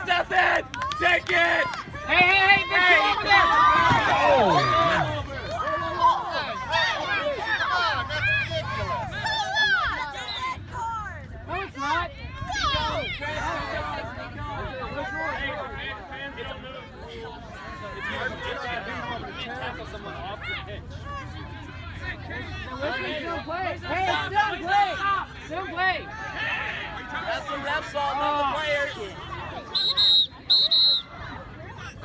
Stefan! Take it! Hey, hey, over there! No, it's not. Tackle someone off the pitch. Still play. Hey, still play. Still play. That's the ref fault, not the players.